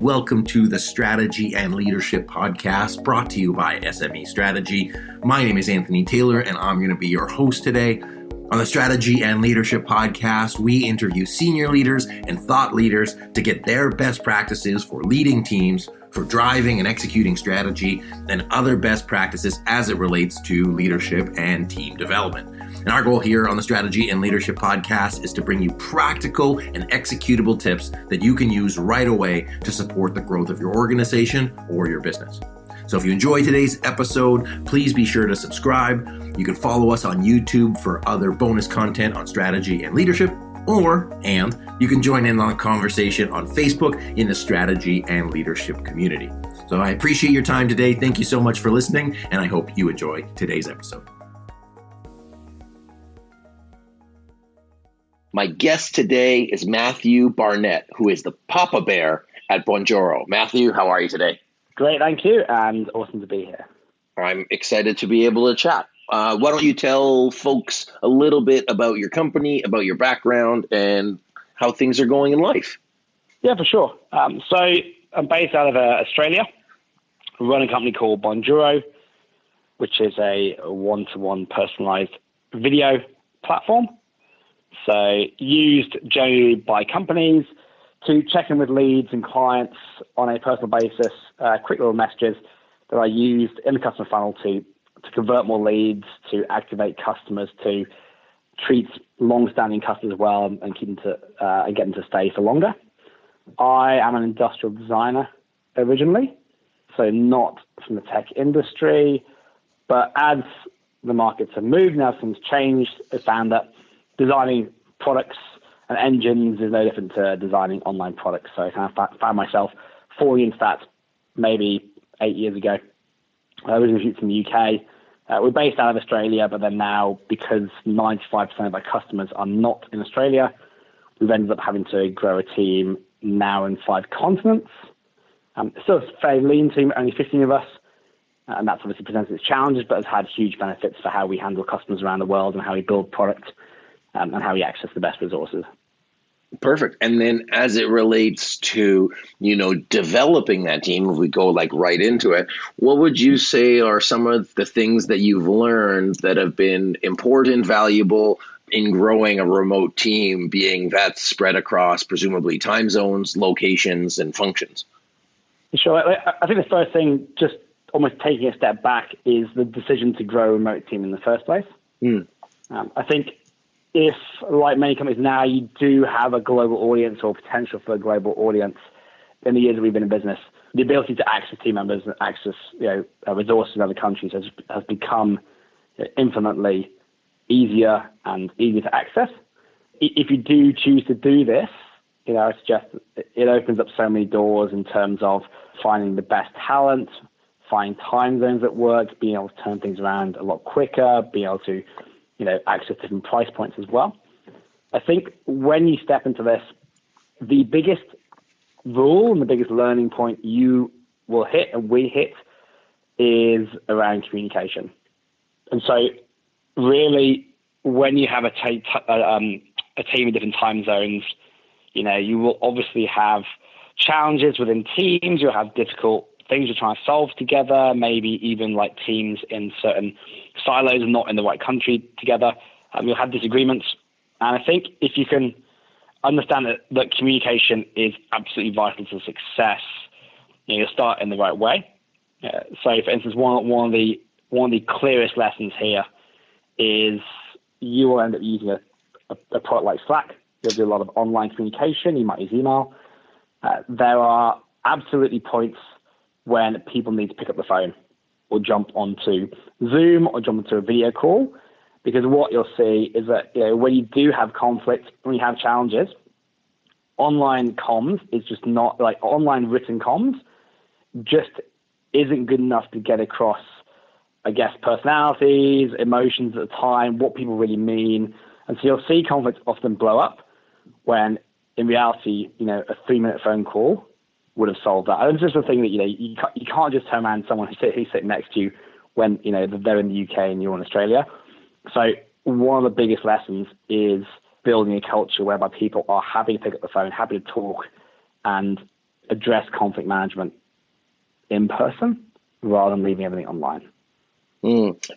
Welcome to the Strategy and Leadership Podcast, brought to you by SME Strategy. My name is Anthony Taylor, and I'm going to be your host today. On the Strategy and Leadership Podcast, we interview senior leaders and thought leaders to get their best practices for leading teams, for driving and executing strategy, and other best practices as it relates to leadership and team development. And our goal here on the Strategy and Leadership Podcast is to bring you practical and executable tips that you can use right away to support the growth of your organization or your business. So if you enjoy today's episode, please be sure to subscribe. You can follow us on YouTube for other bonus content on strategy and leadership, and you can join in on the conversation on Facebook in the Strategy and Leadership community. So I appreciate your time today. Thank you so much for listening, and I hope you enjoy today's episode. My guest today is Matthew Barnett, who is the Papa Bear at Bonjoro. Matthew, how are you today? Great, thank you, and awesome to be here. I'm excited to be able to chat. Why don't you tell folks a little bit about your company, about your background, and how things are going in life? Yeah, for sure. So I'm based out of Australia. I run a company called Bonjoro, which is a one-to-one personalized video platform. So used generally by companies to check in with leads and clients on a personal basis, quick little messages that I used in the customer funnel to convert more leads, to activate customers, to treat long-standing customers well and keep them and get them to stay for longer. I am an industrial designer originally, so not from the tech industry, but as the markets have moved, now things changed, I found that designing products and engines is no different to designing online products. So I kind of found myself falling into that maybe 8 years ago. I was from the UK. We're based out of Australia, but then now, because 95% of our customers are not in Australia, we've ended up having to grow a team now in 5 continents. It's still a fairly lean team, only 15 of us, and that's obviously presented its challenges, but has had huge benefits for how we handle customers around the world and how we build product and how we access the best resources. Perfect. And then as it relates to, developing that team, if we go right into it, what would you say are some of the things that you've learned that have been important, valuable in growing a remote team, being that spread across presumably time zones, locations, and functions? Sure. I think the first thing, just almost taking a step back, is the decision to grow a remote team in the first place. I think if, like many companies now, you do have a global audience or potential for a global audience in the years that we've been in business, the ability to access team members and access resources in other countries has become infinitely easier and easier to access. If you do choose to do this, I suggest it opens up so many doors in terms of finding the best talent, finding time zones that work, being able to turn things around a lot quicker, being able to access different price points as well. I think when you step into this, the biggest rule and the biggest learning point you will hit and we hit is around communication. And so really, when you have a team in different time zones, you will obviously have challenges within teams. You'll have difficult things you're trying to solve together, maybe even teams in certain silos and not in the right country together. You'll have disagreements. And I think if you can understand that communication is absolutely vital to success, you'll start in the right way. So, for instance, one of the clearest lessons here is you will end up using a product like Slack. You'll do a lot of online communication. You might use email. There are absolutely points when people need to pick up the phone or jump onto Zoom or jump into a video call, because what you'll see is that when you do have conflict, when you have challenges, online comms is just not online written comms just isn't good enough to get across, I guess, personalities, emotions at the time, what people really mean. And so you'll see conflicts often blow up when in reality, a 3-minute phone call would have solved that. And it's just the thing that, you can't just turn around to someone who's sitting next to you when, they're in the UK and you're in Australia. So one of the biggest lessons is building a culture whereby people are happy to pick up the phone, happy to talk, and address conflict management in person rather than leaving everything online.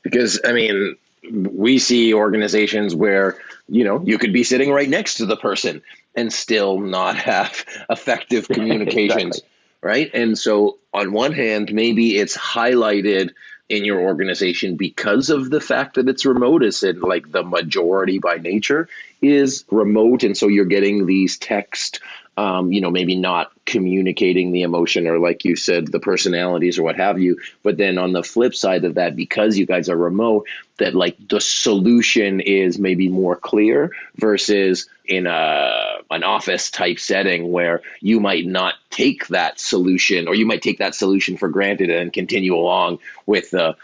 Because, I mean, we see organizations where, you could be sitting right next to the person and still not have effective communications, Exactly. right? And so on one hand, maybe it's highlighted in your organization because of the fact that it's remote, is it like the majority by nature is remote. And so you're getting these text, maybe not communicating the emotion or, like you said, the personalities or what have you. But then on the flip side of that, because you guys are remote, that like the solution is maybe more clear versus in an office type setting where you might not take that solution, or you might take that solution for granted and continue along with a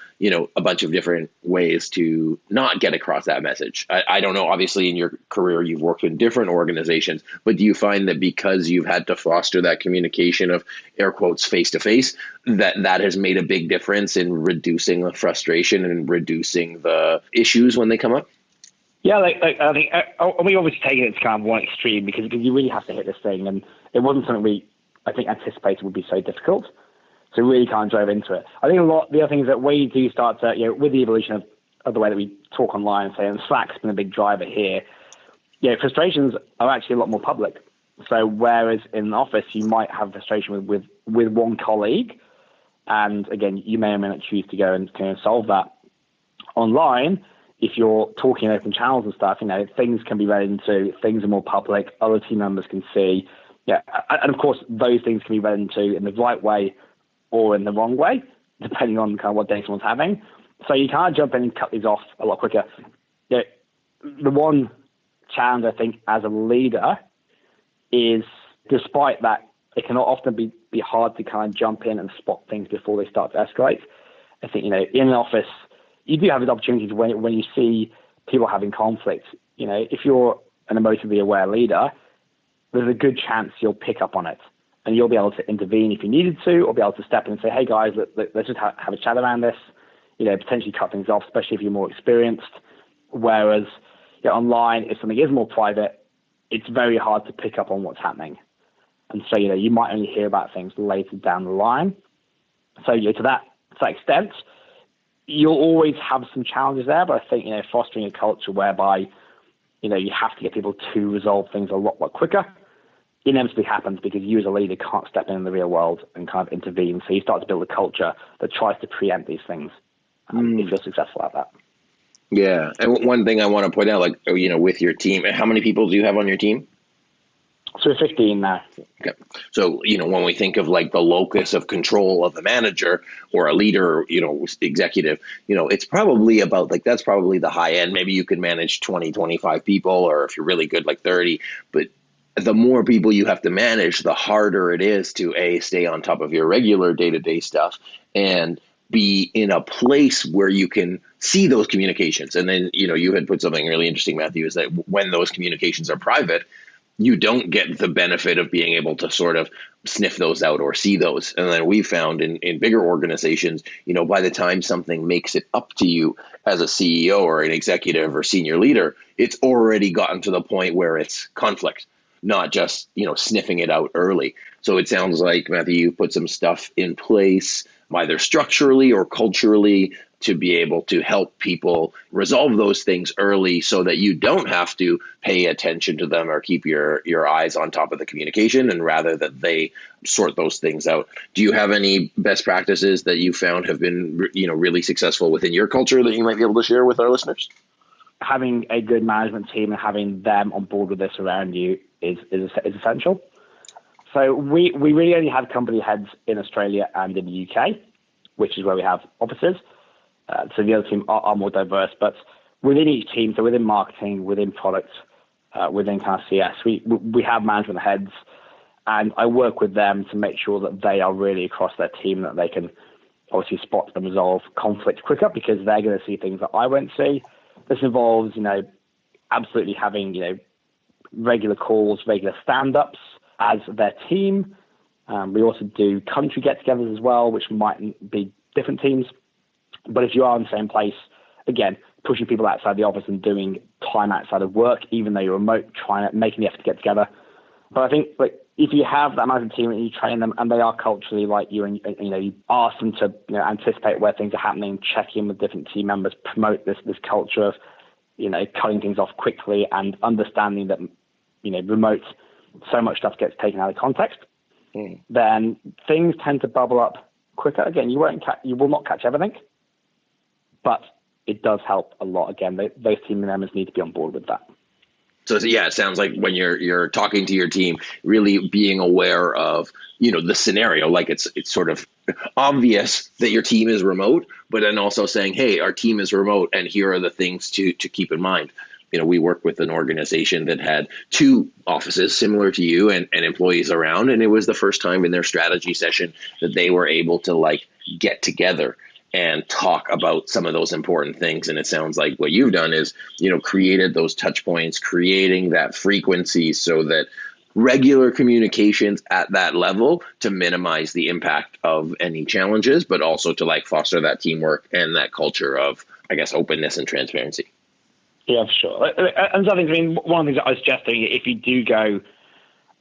bunch of different ways to not get across that message. I don't know, obviously in your career you've worked in different organizations, but do you find that because you've had to foster that communication of air quotes face to face, that has made a big difference in reducing the frustration and reducing the issues when they come up? Yeah, I think we obviously taken it to kind of one extreme because you really have to hit this thing, and it wasn't something I think anticipated would be so difficult. So we really kind of drove into it. I think the other thing is that when you do start to, with the evolution of the way that we talk online, say, and Slack's been a big driver here, frustrations are actually a lot more public. So whereas in an office you might have frustration with one colleague, and again, you may or may not choose to go and kind of solve that online. If you're talking in open channels and stuff, things can be read into, things are more public, other team members can see. Yeah, and of course, those things can be read into in the right way or in the wrong way, depending on kind of what day someone's having. So you can't jump in and cut these off a lot quicker. The one challenge, I think, as a leader is, despite that, it can often be hard to kind of jump in and spot things before they start to escalate. I think, in an office, you do have the opportunities when you see people having conflict. If you're an emotionally aware leader, there's a good chance you'll pick up on it and you'll be able to intervene if you needed to, or be able to step in and say, hey guys, let's just have a chat around this, potentially cut things off, especially if you're more experienced. Whereas online, if something is more private, it's very hard to pick up on what's happening. And so, you might only hear about things later down the line. So, to that extent, you'll always have some challenges there, but I think, fostering a culture whereby, you have to get people to resolve things a lot quicker inevitably happens because you as a leader can't step in the real world and kind of intervene. So you start to build a culture that tries to preempt these things if you're successful at that. Yeah. And one thing I want to point out, with your team, how many people do you have on your team? So we're 15 now. Okay. So, when we think of like the locus of control of a manager or a leader, executive, it's probably about that's probably the high end. Maybe you could manage 20, 25 people, or if you're really good, 30, but the more people you have to manage, the harder it is to stay on top of your regular day-to-day stuff and be in a place where you can see those communications. And then, you had put something really interesting, Matthew, is that when those communications are private, you don't get the benefit of being able to sort of sniff those out or see those. And then we found in bigger organizations, by the time something makes it up to you as a CEO or an executive or senior leader, it's already gotten to the point where it's conflict, not just, sniffing it out early. So it sounds like, Matthew, you put some stuff in place, either structurally or culturally, to be able to help people resolve those things early so that you don't have to pay attention to them or keep your eyes on top of the communication, and rather that they sort those things out. Do you have any best practices that you found have been, really successful within your culture that you might be able to share with our listeners? Having a good management team and having them on board with this around you is essential. So we really only have company heads in Australia and in the UK, which is where we have offices. So the other team are more diverse, but within each team, so within marketing, within product, within kind of CS, we have management heads, and I work with them to make sure that they are really across their team, that they can obviously spot and resolve conflict quicker because they're going to see things that I won't see. This involves, absolutely having, regular calls, regular stand-ups as their team. We also do country get-togethers as well, which might be different teams. But if you are in the same place, again, pushing people outside the office and doing time outside of work, even though you're remote, making the effort to get together. But I think if you have that amount of team and you train them and they are culturally like you, and you ask them to anticipate where things are happening, check in with different team members, promote this culture of cutting things off quickly and understanding that remote, so much stuff gets taken out of context, then things tend to bubble up quicker. Again, you will not catch everything, but it does help a lot. Again, those team members need to be on board with that. So yeah, it sounds like when you're talking to your team, really being aware of the scenario. Like it's sort of obvious that your team is remote, but then also saying, hey, our team is remote, and here are the things to keep in mind. We work with an organization that had 2 offices similar to you and employees around, and it was the first time in their strategy session that they were able to get together and talk about some of those important things. And it sounds like what you've done is, created those touch points, creating that frequency so that regular communications at that level to minimize the impact of any challenges, but also to foster that teamwork and that culture of, I guess, openness and transparency. Yeah, for sure. And so I think, one of the things that I was suggesting, if you do go,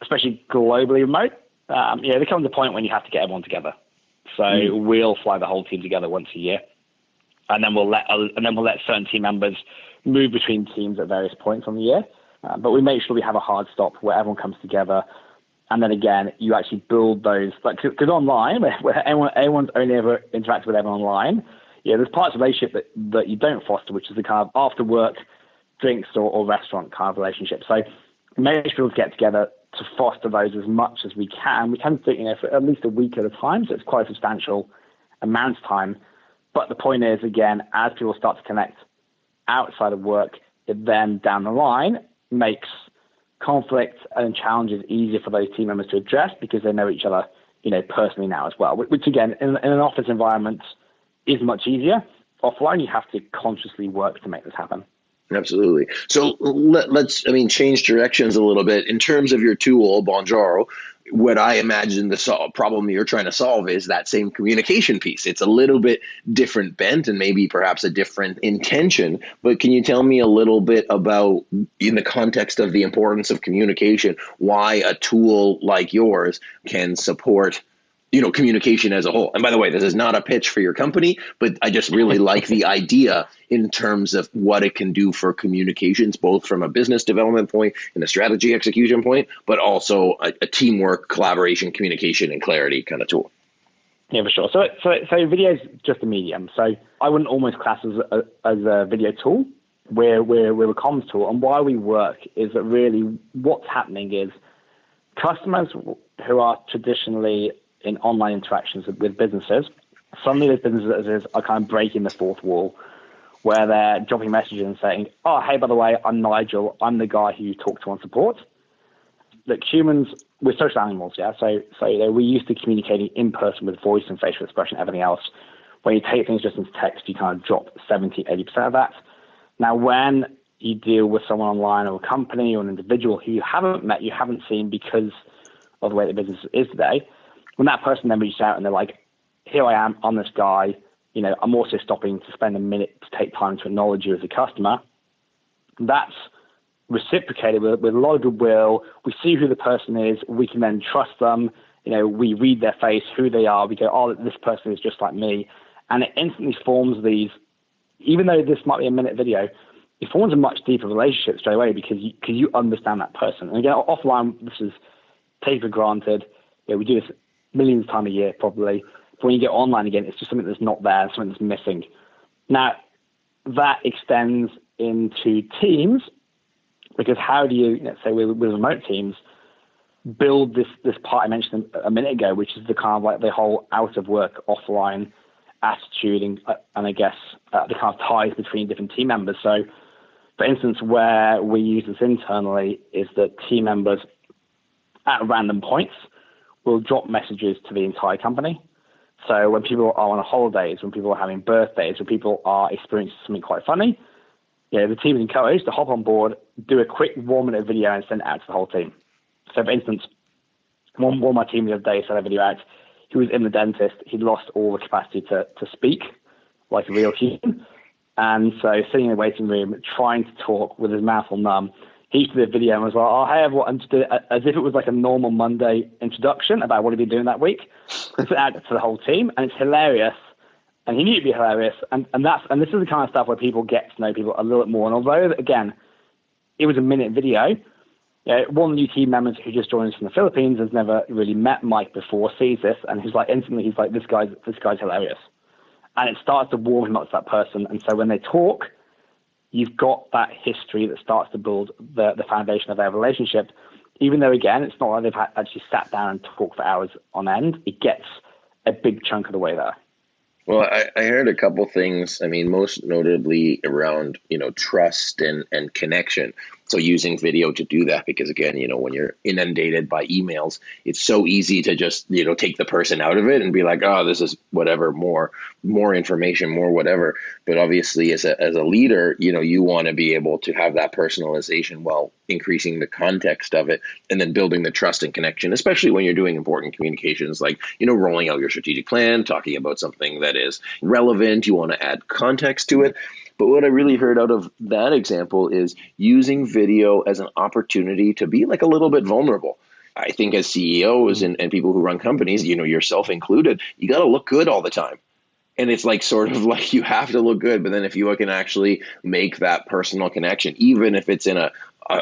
especially globally remote, there comes a point when you have to get everyone together. So we'll fly the whole team together once a year, and then we'll let certain team members move between teams at various points on the year. But we make sure we have a hard stop where everyone comes together, and then again, you actually build those. Because online, where everyone's only ever interacted with everyone online, there's parts of the relationship that you don't foster, which is the kind of after work drinks or restaurant kind of relationship. So make sure we get together to foster those as much as we can. We tend to do it for at least a week at a time, so it's quite a substantial amount of time. But the point is, again, as people start to connect outside of work, it then down the line makes conflict and challenges easier for those team members to address because they know each other, personally now as well. Which again, in an office environment, is much easier. Offline, you have to consciously work to make this happen. Absolutely. So let's change directions a little bit. In terms of your tool, Bonjoro, what I imagine the problem you're trying to solve is that same communication piece. It's a little bit different bent and maybe perhaps a different intention. But can you tell me a little bit about, in the context of the importance of communication, why a tool like yours can support communication as a whole? And by the way, this is not a pitch for your company, but I just really like the idea in terms of what it can do for communications, both from a business development point and a strategy execution point, but also a teamwork, collaboration, communication, and clarity kind of tool. Yeah, for sure. So video is just a medium. So I wouldn't almost class as a video tool. We're a comms tool. And why we work is that really what's happening is customers who are traditionally in online interactions with businesses, suddenly those businesses are kind of breaking the fourth wall where they're dropping messages and saying, oh, hey, by the way, I'm Nigel. I'm the guy who you talk to on support. Look, humans, we're social animals, yeah? So we're used to communicating in person with voice and facial expression, everything else. When you take things just into text, you kind of drop 70, 80% of that. Now, when you deal with someone online or a company or an individual who you haven't met, you haven't seen because of the way the business is today, when that person then reaches out and they're like, here I am, I'm this guy, I'm also stopping to spend a minute to take time to acknowledge you as a customer, that's reciprocated with a lot of goodwill. We see who the person is. We can then trust them. We read their face, who they are. We go, oh, this person is just like me. And it instantly forms these, even though this might be a minute video, it forms a much deeper relationship straight away because you understand that person. And again, offline, this is taken for granted. We do this millions of times a year probably. But when you get online again, it's just something that's not there, something that's missing. Now, that extends into teams because how do you, let's say with remote teams, build this part I mentioned a minute ago, which is the kind of the whole out of work, offline attitude and I guess the kind of ties between different team members. So, for instance, where we use this internally is that team members at random points will drop messages to the entire company. So when people are on holidays, when people are having birthdays, when people are experiencing something quite funny, the team is encouraged to hop on board, do a quick 1 minute video and send it out to the whole team. So for instance, one of my team the other day sent a video out. He was in the dentist. He'd lost all the capacity to speak like a real human. And so sitting in the waiting room, trying to talk with his mouth all numb, he used to do a video and was like, oh, hey, everyone, and just did it as if it was like a normal Monday introduction about what he'd been doing that week. Put it out to the whole team, and it's hilarious. And he knew it'd be hilarious. And this is the kind of stuff where people get to know people a little bit more. And although, again, it was a minute video, one of the new team members who just joined us from the Philippines has never really met Mike before, sees this, and he's like, instantly, he's like, this guy's hilarious. And it starts to warm him up to that person. And so when they talk, you've got that history that starts to build the foundation of their relationship. Even though, again, it's not like they've actually sat down and talked for hours on end, it gets a big chunk of the way there. Well, I heard a couple things. I mean, most notably around, trust and connection. So using video to do that, because again, when you're inundated by emails, it's so easy to just, take the person out of it and be like, oh, this is whatever, more information, more whatever. But obviously as a leader, you want to be able to have that personalization while increasing the context of it and then building the trust and connection, especially when you're doing important communications, like, rolling out your strategic plan, talking about something that is relevant. You want to add context to it. But what I really heard out of that example is using video as an opportunity to be like a little bit vulnerable. I think as CEOs and people who run companies, yourself included, you got to look good all the time. And it's like sort of like you have to look good. But then if you can actually make that personal connection, even if it's in a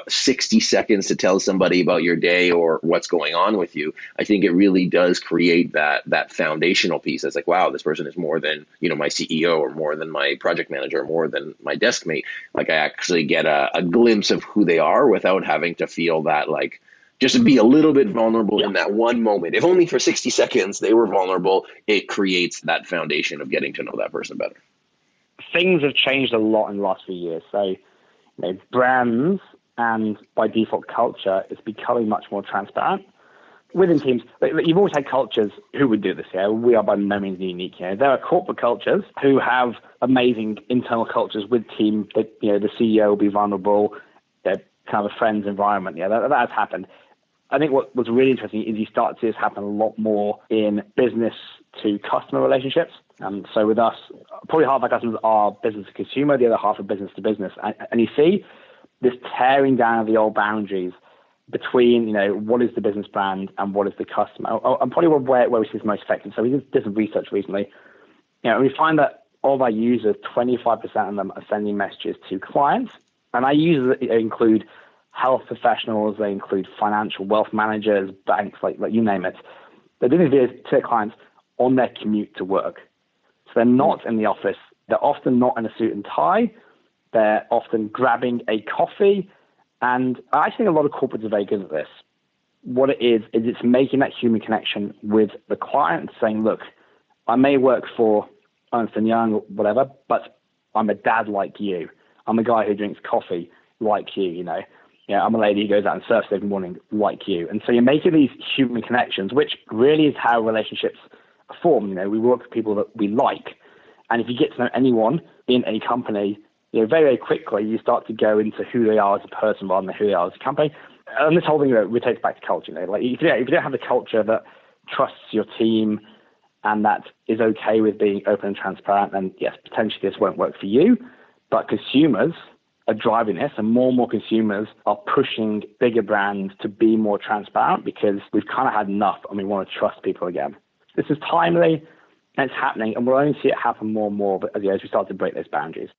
60 seconds to tell somebody about your day or what's going on with you, I think it really does create that foundational piece. It's like, wow, this person is more than, my CEO or more than my project manager or more than my desk mate. Like I actually get a glimpse of who they are without having to feel that, like, just to be a little bit vulnerable in that one moment. If only for 60 seconds they were vulnerable, it creates that foundation of getting to know that person better. Things have changed a lot in the last few years. So, brands and by default culture is becoming much more transparent within teams. You've always had cultures who would do this. We are by no means unique. There are corporate cultures who have amazing internal cultures with team that, the CEO will be vulnerable, kind of a friends environment. That has happened. I think what was really interesting is you start to see this happen a lot more in business to customer relationships. So with us, probably half our customers are business to consumer, the other half are business to business. And you see this tearing down of the old boundaries between, what is the business brand and what is the customer. And probably where we see this most effective. So we did some research recently. We find that all of our users, 25% of them are sending messages to clients. And our users include health professionals, they include financial wealth managers, banks, like you name it. They're doing videos to their clients on their commute to work. So they're not in the office. They're often not in a suit and tie. They're often grabbing a coffee. And I think a lot of corporates are very good at this. What it is it's making that human connection with the client, saying, look, I may work for Ernst & Young or whatever, but I'm a dad like you. I'm a guy who drinks coffee like you, I'm a lady who goes out and surfs every morning like you. And so you're making these human connections, which really is how relationships are formed. We work with people that we like. And if you get to know anyone in a company, very, very quickly, you start to go into who they are as a person rather than who they are as a company. And this whole thing rotates back to culture. Like if you don't have a culture that trusts your team and that is okay with being open and transparent, then yes, potentially this won't work for you. But consumers are driving this, and more consumers are pushing bigger brands to be more transparent because we've kind of had enough and we want to trust people again. This is timely and it's happening, and we'll only see it happen more and more as we start to break those boundaries.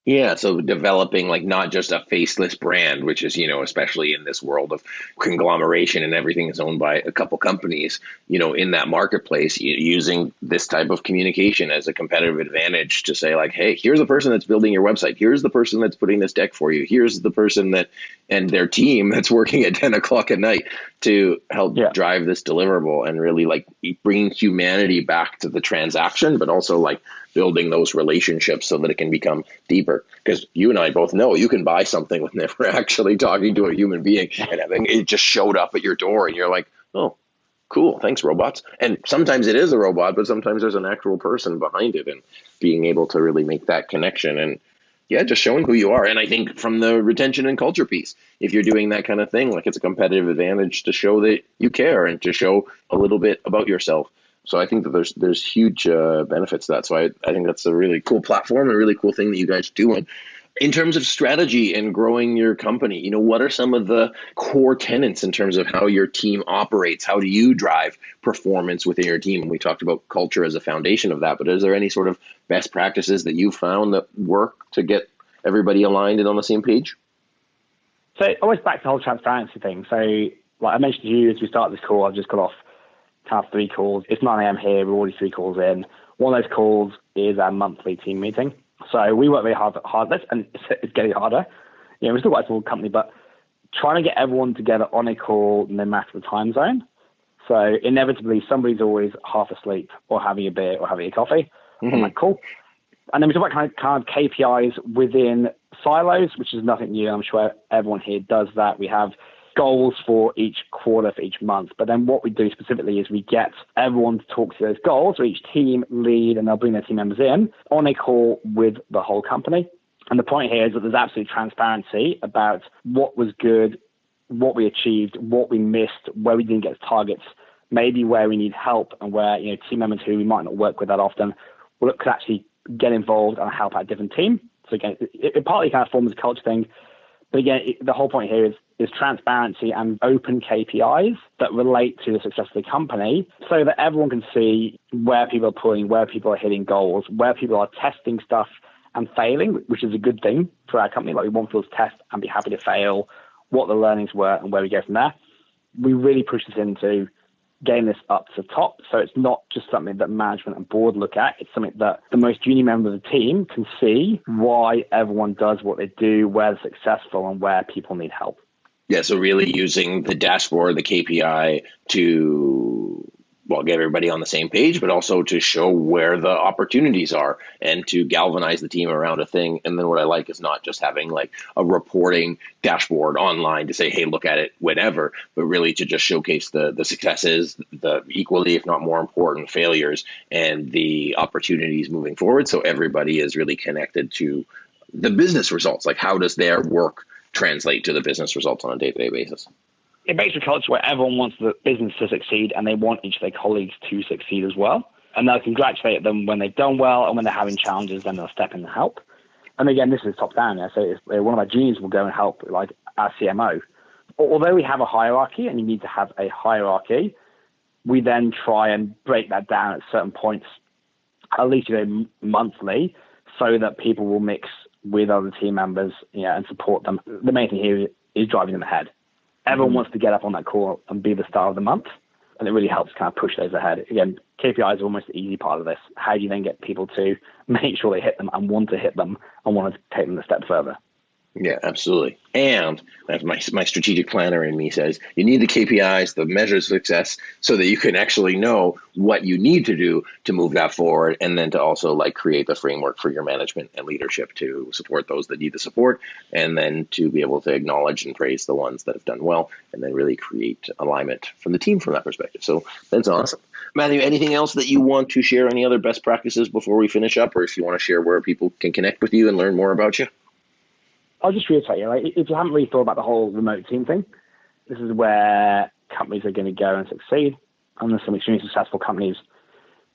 Yeah, so developing like not just a faceless brand, which is, especially in this world of conglomeration and everything is owned by a couple companies, in that marketplace, using this type of communication as a competitive advantage to say like, hey, here's the person that's building your website. Here's the person that's putting this deck for you. Here's the person that and their team that's working at 10 o'clock at night to help drive this deliverable and really like bring humanity back to the transaction, but also like building those relationships so that it can become deeper. Because you and I both know you can buy something with never actually talking to a human being and having it just showed up at your door and you're like, oh, cool, thanks, robots. And sometimes it is a robot, but sometimes there's an actual person behind it, and being able to really make that connection and just showing who you are. And I think from the retention and culture piece, if you're doing that kind of thing, like it's a competitive advantage to show that you care and to show a little bit about yourself. So I think that there's huge benefits to that. So I think that's a really cool platform, a really cool thing that you guys are doing. In terms of strategy and growing your company, what are some of the core tenets in terms of how your team operates? How do you drive performance within your team? And we talked about culture as a foundation of that, but is there any sort of best practices that you found that work to get everybody aligned and on the same page? So always back to the whole transparency thing. So like I mentioned to you as we start this call, I've just got off kind of 3 calls. It's 9 a.m. here. We're already 3 calls in. One of those calls is our monthly team meeting. So we work very hard this, and it's getting harder. We're still quite a small company, but trying to get everyone together on a call no matter the time zone. So inevitably, somebody's always half asleep or having a beer or having a coffee. Mm-hmm. I'm like, cool. And then we talk about kind of KPIs within silos, which is nothing new. I'm sure everyone here does that. We have goals for each quarter, for each month. But then what we do specifically is we get everyone to talk to those goals, or each team lead, and they'll bring their team members in on a call with the whole company. And the point here is that there's absolute transparency about what was good, what we achieved, what we missed, where we didn't get targets, maybe where we need help, and where team members who we might not work with that often could actually get involved and help out a different team. So again, it partly kind of forms a culture thing. But again, the whole point here is transparency and open KPIs that relate to the success of the company so that everyone can see where people are pulling, where people are hitting goals, where people are testing stuff and failing, which is a good thing for our company. Like we want people to test and be happy to fail, what the learnings were and where we go from there. We really push this into getting this up to the top. So it's not just something that management and board look at. It's something that the most junior member of the team can see why everyone does what they do, where they're successful and where people need help. Yeah, so really using the dashboard, the KPI to get everybody on the same page, but also to show where the opportunities are and to galvanize the team around a thing. And then what I like is not just having like a reporting dashboard online to say, hey, look at it, whatever, but really to just showcase the successes, the equally, if not more important, failures and the opportunities moving forward. So everybody is really connected to the business results. Like how does their work translate to the business results on a day-to-day basis? It makes a culture where everyone wants the business to succeed and they want each of their colleagues to succeed as well. And they'll congratulate them when they've done well, and when they're having challenges, then they'll step in and help. And again, this is top down. So one of our juniors will go and help, like our CMO. Although we have a hierarchy, and you need to have a hierarchy, we then try and break that down at certain points, at least monthly, so that people will mix with other team members and support them. The main thing here is driving them ahead. Everyone wants to get up on that call and be the star of the month, and it really helps kind of push those ahead. Again, KPIs are almost the easy part of this. How do you then get people to make sure they hit them and want to hit them and want to take them a step further? Yeah, absolutely. And as my strategic planner in me says, you need the KPIs, the measures of success, so that you can actually know what you need to do to move that forward, and then to also like create the framework for your management and leadership to support those that need the support, and then to be able to acknowledge and praise the ones that have done well, and then really create alignment from the team from that perspective. So that's awesome. Matthew, anything else that you want to share? Any other best practices before we finish up, or if you want to share where people can connect with you and learn more about you? I'll just reiterate, if you haven't really thought about the whole remote team thing, this is where companies are going to go and succeed. And there's some extremely successful companies,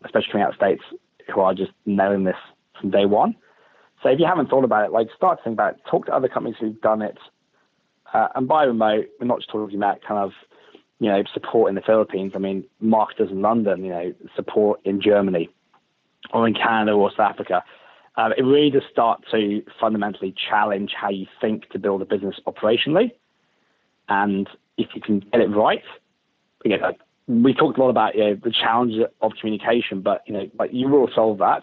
especially coming out of States, who are just knowing this from day one. So if you haven't thought about it, start to think about it. Talk to other companies who've done it. And by remote, we're not just talking about kind of, support in the Philippines. I mean, marketers in London, support in Germany or in Canada or South Africa. It really does start to fundamentally challenge how you think to build a business operationally. And if you can get it right, again, we talked a lot about the challenge of communication, but you will solve that.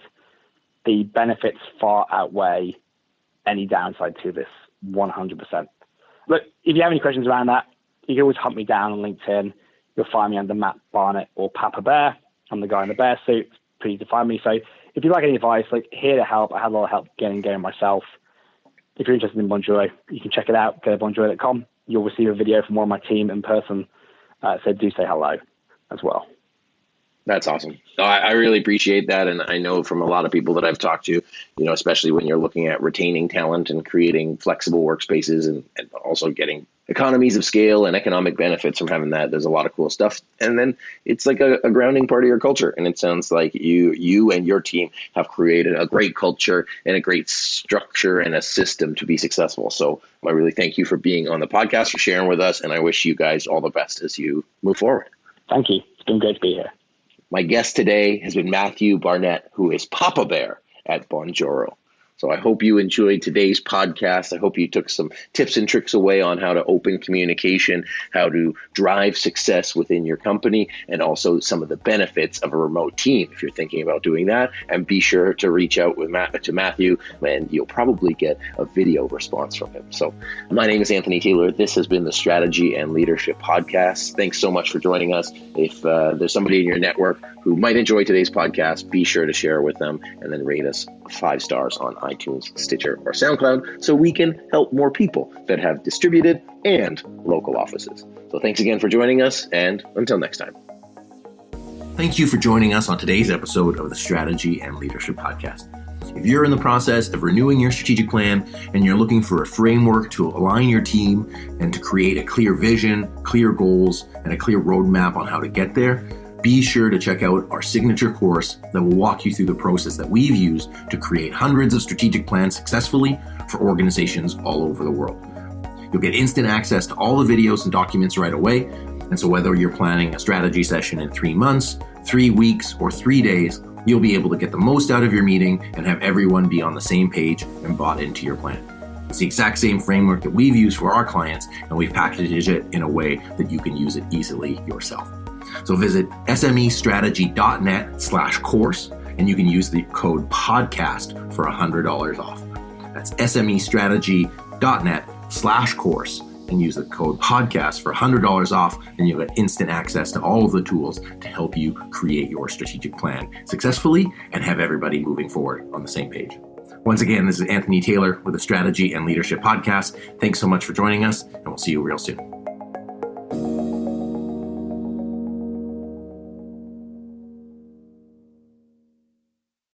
The benefits far outweigh any downside to this 100%. Look, if you have any questions around that, you can always hunt me down on LinkedIn. You'll find me under Matt Barnett or Papa Bear. I'm the guy in the bear suit. It's pretty easy to find me. So if you'd like any advice, here to help. I had a lot of help getting going myself. If you're interested in Bonjoro, you can check it out. Go to bonjoro.com. You'll receive a video from one of my team in person. So do say hello as well. That's awesome. I really appreciate that. And I know from a lot of people that I've talked to, especially when you're looking at retaining talent and creating flexible workspaces and also getting economies of scale and economic benefits from having that, there's a lot of cool stuff. And then it's like a grounding part of your culture. And it sounds like you and your team have created a great culture and a great structure and a system to be successful. So I really thank you for being on the podcast, for sharing with us. And I wish you guys all the best as you move forward. Thank you. It's been great to be here. My guest today has been Matthew Barnett, who is Papa Bear at Bonjoro. So I hope you enjoyed today's podcast. I hope you took some tips and tricks away on how to open communication, how to drive success within your company, and also some of the benefits of a remote team if you're thinking about doing that. And be sure to reach out to Matthew, and you'll probably get a video response from him. So my name is Anthony Taylor. This has been the Strategy and Leadership Podcast. Thanks so much for joining us. If there's somebody in your network who might enjoy today's podcast, be sure to share with them and then rate us 5 stars on iTunes, Stitcher, or SoundCloud so we can help more people that have distributed and local offices. So thanks again for joining us, and until next time. Thank you for joining us on today's episode of the Strategy and Leadership Podcast. If you're in the process of renewing your strategic plan and you're looking for a framework to align your team and to create a clear vision, clear goals, and a clear roadmap on how to get there, be sure to check out our signature course that will walk you through the process that we've used to create hundreds of strategic plans successfully for organizations all over the world. You'll get instant access to all the videos and documents right away. And so whether you're planning a strategy session in 3 months, 3 weeks, or 3 days, you'll be able to get the most out of your meeting and have everyone be on the same page and bought into your plan. It's the exact same framework that we've used for our clients, and we've packaged it in a way that you can use it easily yourself. So visit SMEstrategy.net/course, and you can use the code podcast for $100 off. That's SMEstrategy.net/course, and use the code podcast for $100 off, and you'll get instant access to all of the tools to help you create your strategic plan successfully and have everybody moving forward on the same page. Once again, this is Anthony Taylor with the Strategy and Leadership Podcast. Thanks so much for joining us, and we'll see you real soon.